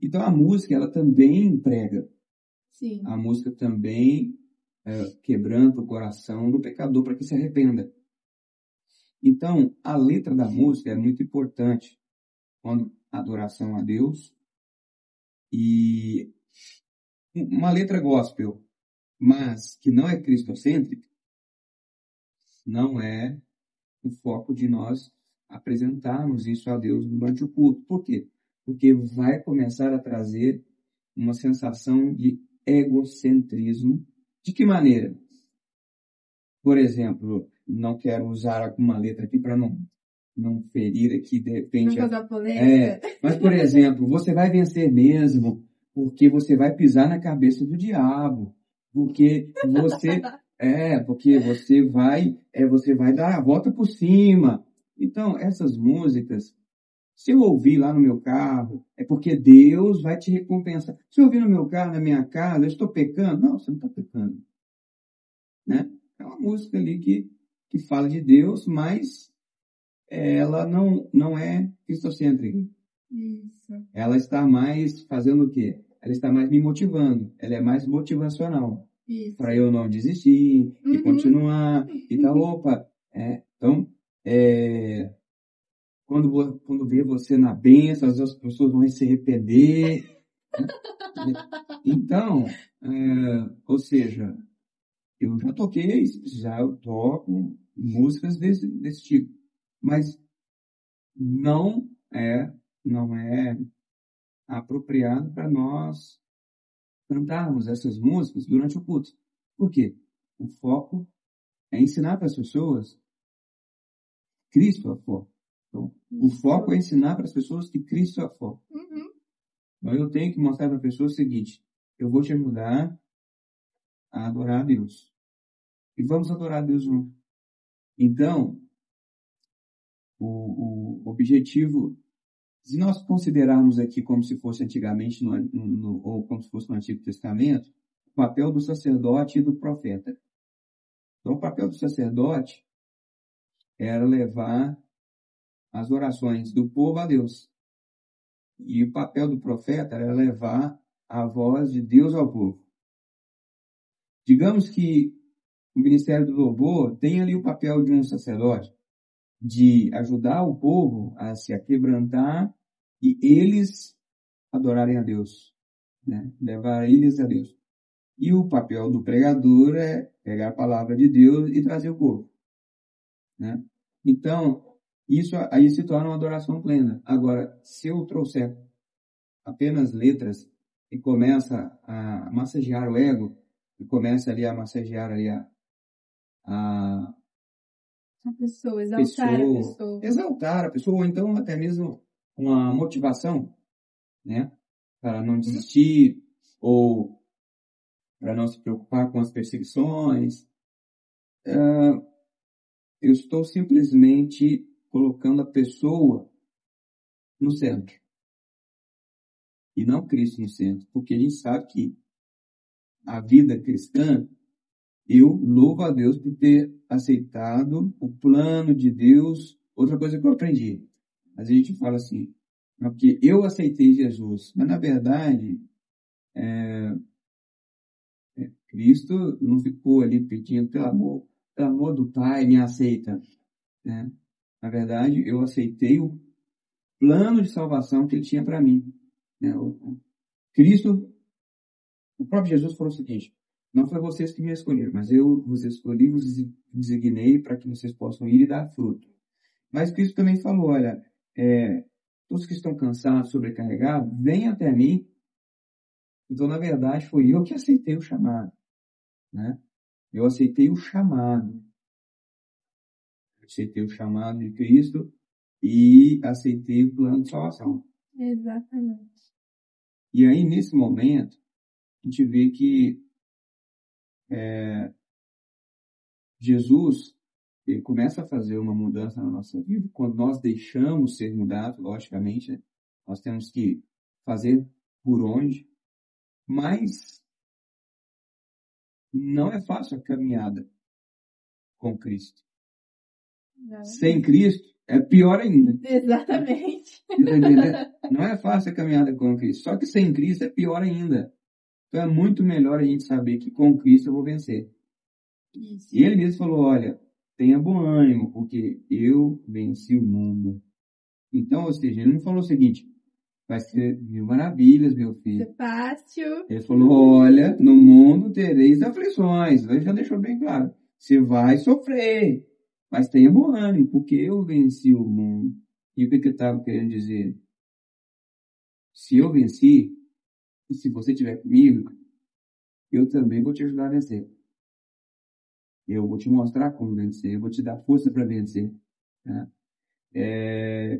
Então, a música, ela também prega. Sim. A música também quebranta o coração do pecador para que se arrependa. Então, a letra da música é muito importante quando adoração a Deus. E uma letra gospel, mas que não é cristocêntrica, não é o foco de nós apresentarmos isso a Deus durante o culto. Por quê? Porque vai começar a trazer uma sensação de egocentrismo. De que maneira? Por exemplo, não quero usar alguma letra aqui para não ferir aqui, de repente. Não causar polêmica. Mas, por exemplo, você vai vencer mesmo, porque você vai pisar na cabeça do diabo. Porque você vai dar a volta por cima. Então, essas músicas, se eu ouvir lá no meu carro, é porque Deus vai te recompensar. Se eu ouvir no meu carro, na minha casa, eu estou pecando? Não, você não está pecando. Né? É uma música ali que fala de Deus, mas ela não é cristocêntrica. Isso. Ela está mais fazendo o quê? Ela está mais me motivando. Ela é mais motivacional. Isso. para eu não desistir e Uhum. continuar e tal. Opa, então, quando vê você na bênção, as outras pessoas vão se arrepender. Então, ou seja, eu já toquei, já eu toco músicas desse tipo, mas não é apropriado para nós cantarmos essas músicas durante o culto. Por quê? O foco é ensinar para as pessoas Cristo é foco. Então, o foco é ensinar para as pessoas que Cristo é foco. Uhum. Então, eu tenho que mostrar para a pessoa o seguinte: eu vou te ajudar a adorar a Deus. E vamos adorar a Deus juntos. Então, o objetivo, se nós considerarmos aqui como se fosse antigamente, ou como se fosse no Antigo Testamento, o papel do sacerdote e do profeta. Então, o papel do sacerdote era levar as orações do povo a Deus. E o papel do profeta era levar a voz de Deus ao povo. Digamos que o ministério do louvor tem ali o papel de um sacerdote, de ajudar o povo a se aquebrantar e eles adorarem a Deus, né? Levar eles a Deus. E o papel do pregador é pegar a palavra de Deus e trazer o povo, né? Então, isso aí se torna uma adoração plena. Agora, se eu trouxer apenas letras e começa a massagear o ego, e começa ali a massagear ali a A pessoa, exaltar a pessoa, pessoa. exaltar a pessoa, ou então até mesmo uma motivação, né? Para não desistir, ou para não se preocupar com as perseguições. Eu estou simplesmente colocando a pessoa no centro, e não Cristo no centro, porque a gente sabe que a vida cristã, eu louvo a Deus por ter aceitado o plano de Deus. Outra coisa que eu aprendi, às vezes a gente fala assim, é porque eu aceitei Jesus, mas na verdade, Cristo não ficou ali pedindo, pelo amor do Pai, me aceita, né? Na verdade, eu aceitei o plano de salvação que Ele tinha para mim, né? Cristo, o próprio Jesus falou o seguinte: não foi vocês que me escolheram, mas eu vos escolhi, vos designei para que vocês possam ir e dar fruto. Mas Cristo também falou: olha, todos que estão cansados, sobrecarregados, venham até mim. Então, na verdade, foi eu que aceitei o chamado, né? Eu aceitei o chamado. Aceitei o chamado de Cristo e aceitei o plano de salvação. Exatamente. E aí, nesse momento, a gente vê que Jesus, ele começa a fazer uma mudança na nossa vida. Quando nós deixamos ser mudados, logicamente, né? Nós temos que fazer por onde, mas não é fácil a caminhada com Cristo. Sem Cristo é pior ainda. Exatamente. Não é fácil a caminhada com Cristo. Só que sem Cristo é pior ainda. Então é muito melhor a gente saber que com Cristo eu vou vencer. Isso. E ele mesmo falou: olha, tenha bom ânimo, porque eu venci o mundo. Então, ou seja, ele não falou o seguinte: vai ser mil maravilhas, meu filho. Isso é fácil. Ele falou: olha, no mundo tereis aflições. Ele já deixou bem claro. Você vai sofrer, mas tenha bom ânimo, porque eu venci o mundo. E o que ele estava querendo dizer? Se eu venci, e se você estiver comigo, eu também vou te ajudar a vencer. Eu vou te mostrar como vencer, eu vou te dar força para vencer, né?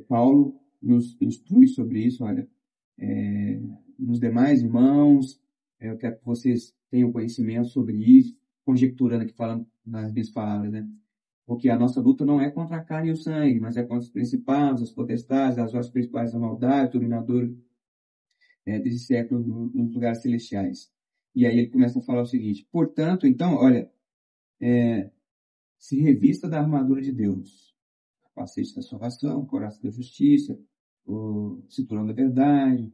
Paulo nos instrui sobre isso, olha, nos demais irmãos, eu quero que vocês tenham conhecimento sobre isso, conjecturando aqui, falando nas minhas palavras, né? Porque a nossa luta não é contra a carne e o sangue, mas é contra os principados, as potestades, as vossas principais da maldade, dominador desse século nos lugares celestiais. E aí ele começa a falar o seguinte: portanto, então, olha, se revista da armadura de Deus, capacete da salvação, coração da justiça, o cinturão da verdade,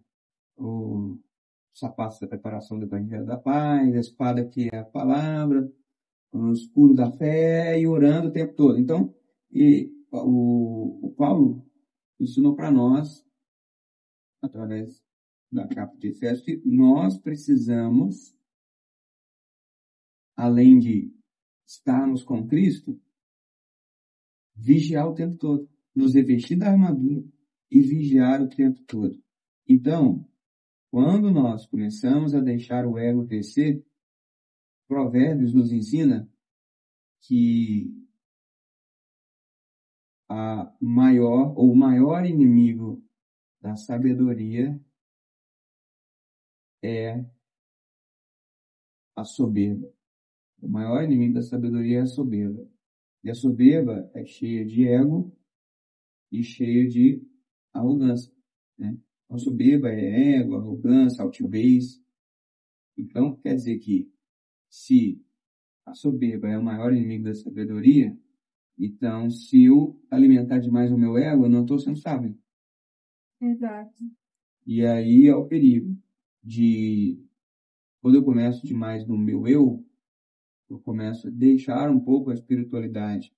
o sapatos da preparação do Evangelho da Paz, a espada que é a palavra, o escudo da fé e orando o tempo todo. Então, o Paulo ensinou para nós, através da carta de Efésios, que nós precisamos, além de estarmos com Cristo, vigiar o tempo todo, nos revestir da armadura e vigiar o tempo todo. Então, quando nós começamos a deixar o ego crescer, Provérbios nos ensina que o maior inimigo da sabedoria é a soberba. O maior inimigo da sabedoria é a soberba. E a soberba é cheia de ego e cheia de arrogância, né? A soberba é ego, arrogância, altivez. Então, quer dizer que se a soberba é o maior inimigo da sabedoria, então, se eu alimentar demais o meu ego, eu não estou sendo sábio. Exato. E aí é o perigo de, quando eu começo demais no meu eu começo a deixar um pouco a espiritualidade.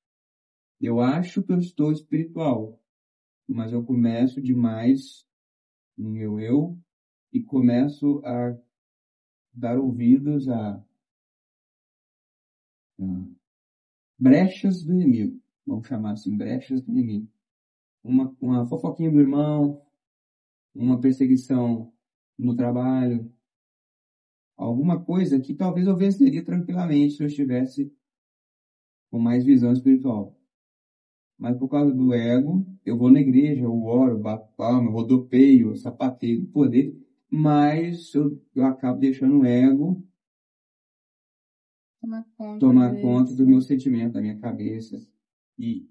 Eu acho que eu estou espiritual, mas eu começo demais no meu eu e começo a dar ouvidos a brechas do inimigo. Vamos chamar assim, brechas do inimigo. Uma fofoquinha do irmão, uma perseguição no trabalho, alguma coisa que talvez eu venceria tranquilamente se eu estivesse com mais visão espiritual. Mas por causa do ego, eu vou na igreja, eu oro, bato palma, rodopeio, sapateio do poder, mas eu acabo deixando o ego tomar conta do meu sentimento, da minha cabeça. E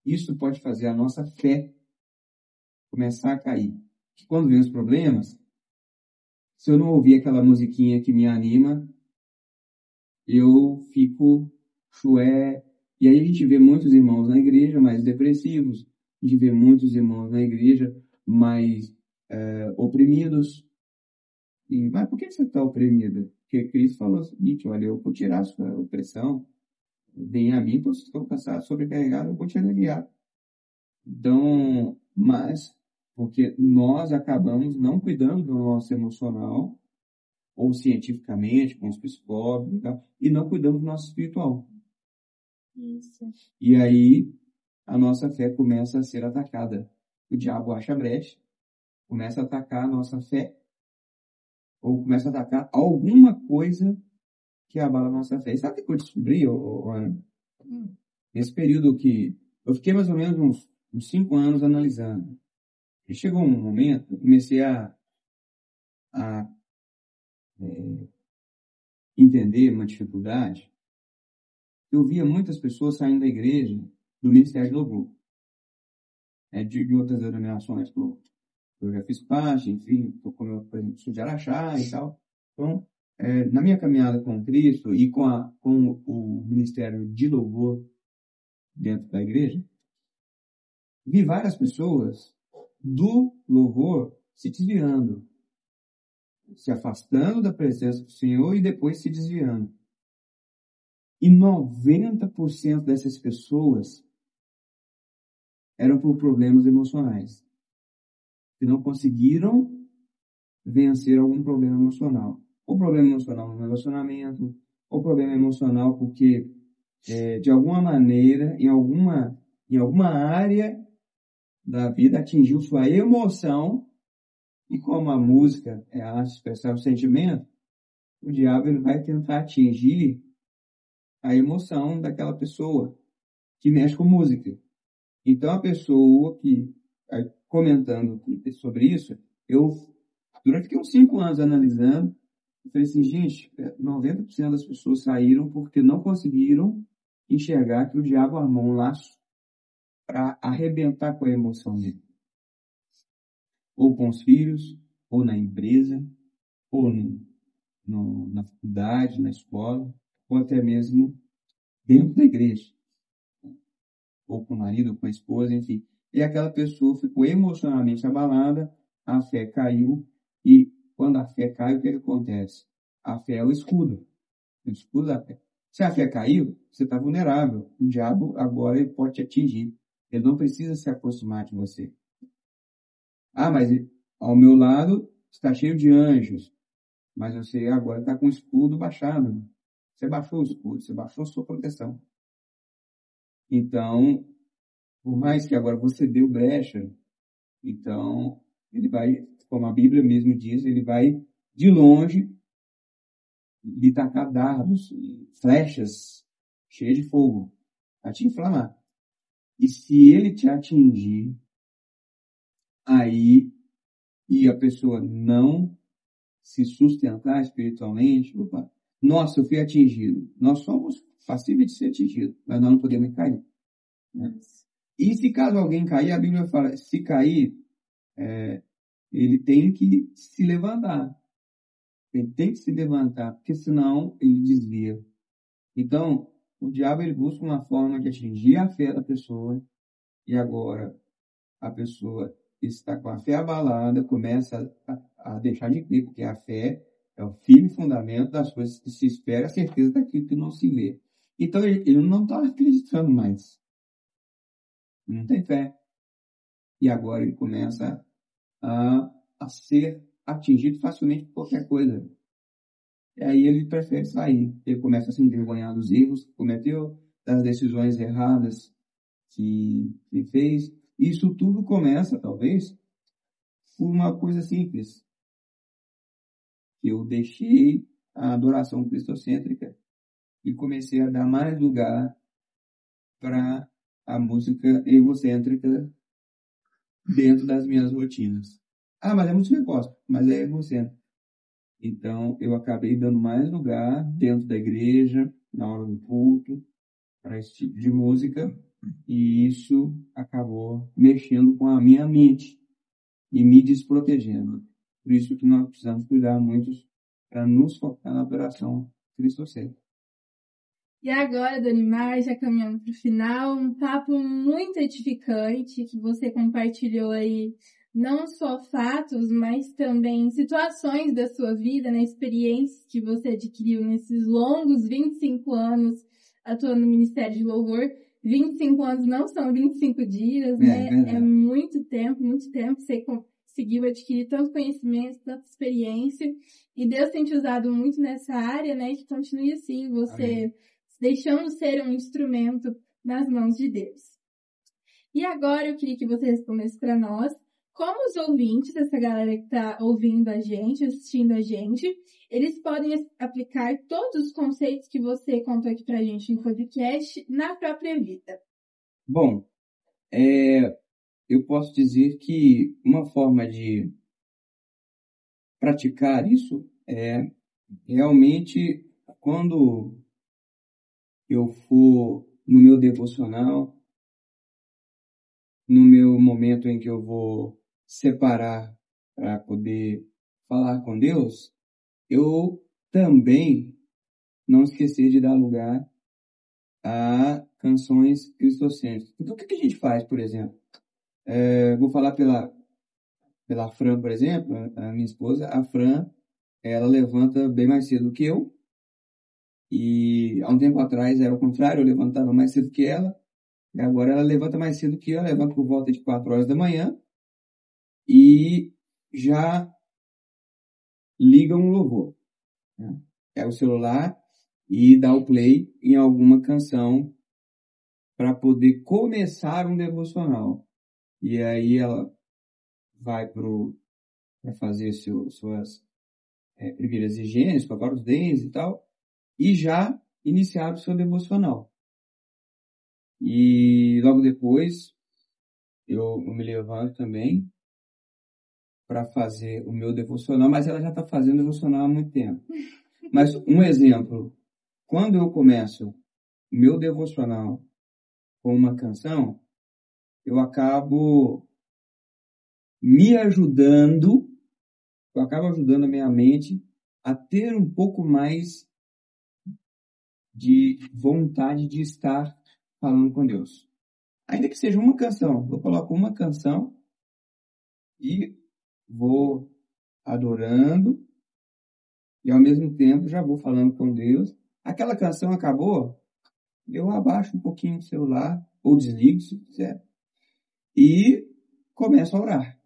isso pode fazer a nossa fé começar a cair. Que quando vem os problemas, se eu não ouvir aquela musiquinha que me anima, eu fico chué. E aí a gente vê muitos irmãos na igreja mais depressivos, a gente vê muitos irmãos na igreja mais oprimidos. Mas por que você está oprimido? Porque Cristo falou o seguinte: olha, eu vou tirar a sua opressão, vem a mim, pois estou cansado, sobrecarregado, eu vou te aliviar. Então, mas, porque nós acabamos não cuidando do nosso emocional, ou cientificamente, com os psicólogos e tal, e não cuidamos do nosso espiritual. Isso. E aí, a nossa fé começa a ser atacada. O diabo acha brecha, começa a atacar a nossa fé, ou começa a atacar alguma coisa que abala a nossa fé. E sabe o que eu descobri, Ana? Nesse período que eu fiquei mais ou menos uns 5 anos analisando. E chegou um momento, eu comecei a entender uma dificuldade. Eu via muitas pessoas saindo da igreja, do Ministério de Louvor. De outras denominações que eu já fiz parte, enfim, como eu, por exemplo, sou de Araxá e tal. Então, na minha caminhada com Cristo e com o Ministério de Louvor dentro da igreja, vi várias pessoas do louvor se desviando, se afastando da presença do Senhor e depois se desviando. E 90% dessas pessoas eram por problemas emocionais, que não conseguiram vencer algum problema emocional. Ou problema emocional no relacionamento, ou problema emocional porque, de alguma maneira, em alguma área da vida, atingiu sua emoção, e como a música é a arte de expressar o sentimento, o diabo ele vai tentar atingir a emoção daquela pessoa que mexe com música. Então, a pessoa que, comentando sobre isso, durante uns 5 anos analisando, eu falei assim, gente, 90% das pessoas saíram porque não conseguiram enxergar que o diabo armou um laço para arrebentar com a emoção dele. Ou com os filhos, ou na empresa, ou na faculdade, na escola, ou até mesmo dentro da igreja. Ou com o marido, ou com a esposa, enfim. E aquela pessoa ficou emocionalmente abalada, a fé caiu, e quando a fé cai, o que acontece? A fé é o escudo da fé. Se a fé caiu, você está vulnerável. O diabo agora ele pode te atingir. Ele não precisa se aproximar de você. Ah, mas ao meu lado está cheio de anjos. Mas você agora está com o escudo baixado. Você baixou o escudo, você baixou a sua proteção. Então, por mais que agora você deu brecha, então ele vai, como a Bíblia mesmo diz, ele vai de longe lhe tacar dardos, flechas cheias de fogo, a te inflamar. E se ele te atingir, aí, e a pessoa não se sustentar espiritualmente, opa, nossa, eu fui atingido. Nós somos passíveis de ser atingidos, mas nós não podemos cair. Né? E se caso alguém cair, a Bíblia fala, se cair, ele tem que se levantar. Ele tem que se levantar, porque senão ele desvia. Então, o diabo ele busca uma forma de atingir a fé da pessoa, e agora a pessoa está com a fé abalada, começa a deixar de crer, porque a fé é o firme fundamento das coisas que se espera, a certeza daquilo que não se vê. Então ele não está acreditando mais. Não tem fé. E agora ele começa a ser atingido facilmente por qualquer coisa. E aí ele prefere sair. Ele começa a se envergonhar dos erros que cometeu, das decisões erradas que fez. Isso tudo começa, talvez, por uma coisa simples. Eu deixei a adoração cristocêntrica e comecei a dar mais lugar para a música egocêntrica dentro das minhas rotinas. Ah, mas é música que eu gosto, mas é egocêntrica. Então, eu acabei dando mais lugar dentro da igreja, na hora do culto, para esse tipo de música, e isso acabou mexendo com a minha mente e me desprotegendo. Por isso que nós precisamos cuidar muito para nos focar na adoração cristocêntrica. E agora, Donimar, já caminhando para o final, um papo muito edificante que você compartilhou aí, não só fatos, mas também situações da sua vida, né, experiências que você adquiriu nesses longos 25 anos atuando no Ministério de Louvor. 25 anos não são 25 dias, né? É muito tempo você conseguiu adquirir tanto conhecimento, tanta experiência. E Deus tem te usado muito nessa área, né? Que continue assim, você... Amém. Deixando ser um instrumento nas mãos de Deus. E agora eu queria que você respondesse para nós, como os ouvintes, essa galera que está ouvindo a gente, assistindo a gente, eles podem aplicar todos os conceitos que você contou aqui para a gente no podcast na própria vida. Bom, eu posso dizer que uma forma de praticar isso é realmente quando eu for no meu devocional, no meu momento em que eu vou separar para poder falar com Deus, eu também não esquecer de dar lugar a canções cristocêntricas. Então, o que a gente faz, por exemplo? Vou falar pela Fran, por exemplo, a minha esposa. A Fran, ela levanta bem mais cedo que eu. E há um tempo atrás era o contrário, eu levantava mais cedo que ela. E agora ela levanta mais cedo que eu, levanta por volta de 4 horas da manhã. E já liga um louvor. Né? Pega o celular e dá o play em alguma canção para poder começar um devocional. E aí ela vai para fazer suas primeiras higienes, escovar os dentes e tal, e já iniciar o seu devocional. E logo depois eu me levanto também para fazer o meu devocional, mas ela já está fazendo devocional há muito tempo. Mas um exemplo, quando eu começo o meu devocional com uma canção, eu acabo ajudando a minha mente a ter um pouco mais de vontade de estar falando com Deus. Ainda que seja uma canção, eu coloco uma canção e vou adorando, e ao mesmo tempo já vou falando com Deus. Aquela canção acabou, eu abaixo um pouquinho o celular, ou desligo se quiser, e começo a orar.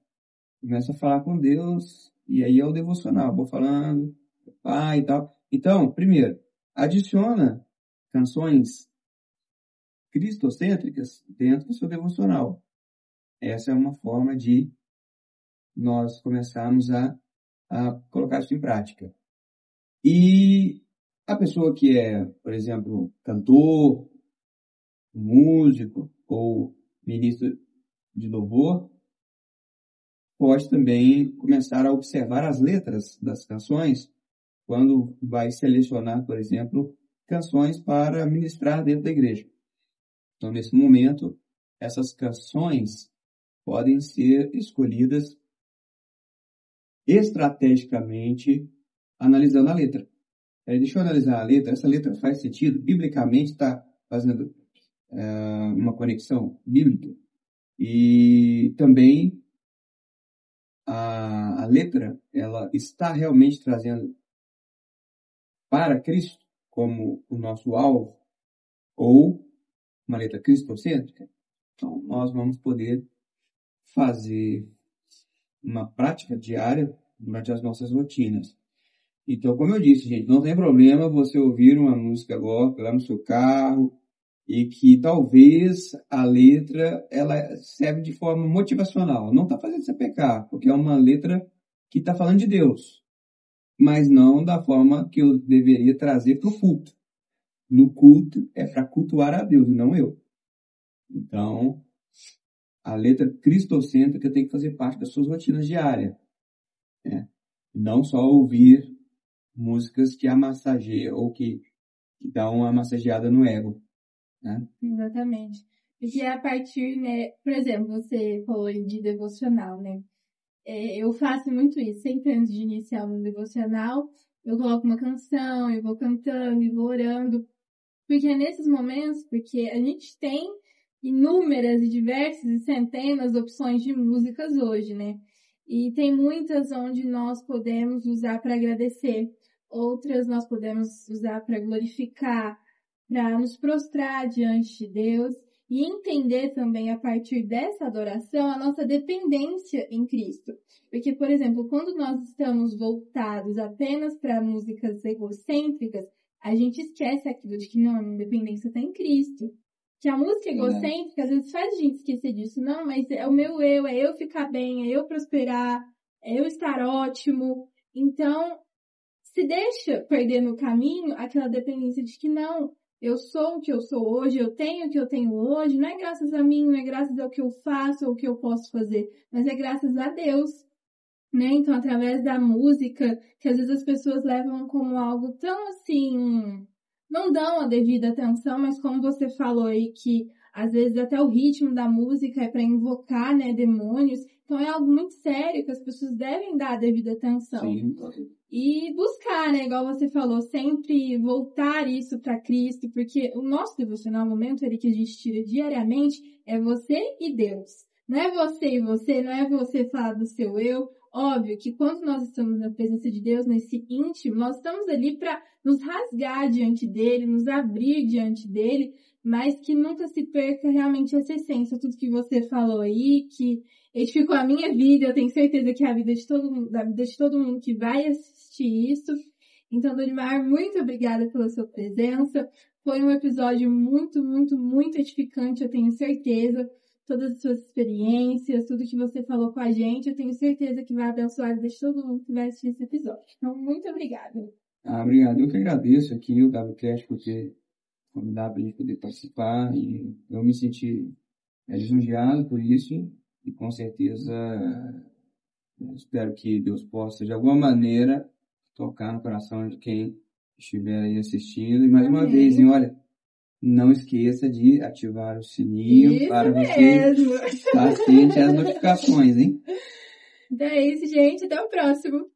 Começo a falar com Deus, e aí é o devocional, vou falando, pai e tal. Então, primeiro, adiciona canções cristocêntricas dentro do seu devocional. Essa é uma forma de nós começarmos a colocar isso em prática. E a pessoa que é, por exemplo, cantor, músico ou ministro de louvor, pode também começar a observar as letras das canções quando vai selecionar, por exemplo, canções para ministrar dentro da igreja. Então, nesse momento, essas canções podem ser escolhidas estrategicamente analisando a letra. Deixa eu analisar a letra. Essa letra faz sentido? Biblicamente está fazendo uma conexão bíblica? E também a letra, ela está realmente trazendo para Cristo como o nosso alvo, ou uma letra cristocêntrica? Então, nós vamos poder fazer uma prática diária durante as nossas rotinas. Então, como eu disse, gente, não tem problema você ouvir uma música gospel lá no seu carro e que talvez a letra ela serve de forma motivacional. Não está fazendo você pecar, porque é uma letra que está falando de Deus, mas não da forma que eu deveria trazer para o culto. No culto é para cultuar a Deus, não eu. Então, a letra cristocêntrica tem que fazer parte das suas rotinas diárias. Né? Não só ouvir músicas que amassageiam ou que dão uma massageada no ego. Né? Exatamente. Porque a partir, né, por exemplo, você falou de devocional, né? Eu faço muito isso. Sempre antes de iniciar um devocional, eu coloco uma canção, eu vou cantando e vou orando. Porque é nesses momentos, porque a gente tem inúmeras e diversas e centenas de opções de músicas hoje, né? E tem muitas onde nós podemos usar para agradecer. Outras nós podemos usar para glorificar, para nos prostrar diante de Deus e entender também a partir dessa adoração a nossa dependência em Cristo. Porque, por exemplo, quando nós estamos voltados apenas para músicas egocêntricas, a gente esquece aquilo de que não, a minha dependência está em Cristo. Que a música egocêntrica às vezes faz a gente esquecer disso. Não, mas é o meu eu, é eu ficar bem, é eu prosperar, é eu estar ótimo. Então, se deixa perder no caminho aquela dependência de que não, eu sou o que eu sou hoje, eu tenho o que eu tenho hoje, não é graças a mim, não é graças ao que eu faço ou o que eu posso fazer, mas é graças a Deus. Né? Então, através da música, que às vezes as pessoas levam como algo tão assim, não dão a devida atenção, mas como você falou aí, que às vezes até o ritmo da música é para invocar, né, demônios. Então é algo muito sério que as pessoas devem dar a devida atenção. Sim. E buscar, né, igual você falou, sempre voltar isso para Cristo, porque o nosso devocional, o momento ali que a gente tira diariamente, é você e Deus. Não é você e você, não é você falar do seu eu. Óbvio que quando nós estamos na presença de Deus, nesse íntimo, nós estamos ali para nos rasgar diante dele, nos abrir diante dele, mas que nunca se perca realmente essa essência, tudo que você falou aí, que edificou a minha vida, eu tenho certeza que é a vida de todo mundo, da vida de todo mundo que vai assistir isso. Então, Donimar, muito obrigada pela sua presença. Foi um episódio muito, muito, muito edificante, eu tenho certeza. Todas as suas experiências, tudo que você falou com a gente, eu tenho certeza que vai abençoar a vida de todo mundo que vai assistir esse episódio. Então, muito obrigada. Obrigado. Eu que agradeço aqui o WCast por ter convidado para a gente poder participar e eu me senti lisonjeado por isso e com certeza espero que Deus possa de alguma maneira tocar no coração de quem estiver aí assistindo. E mais uma vez, hein, olha, não esqueça de ativar o sininho isso para mesmo. você estar ciente as notificações, hein? Então é isso, gente. Até o próximo.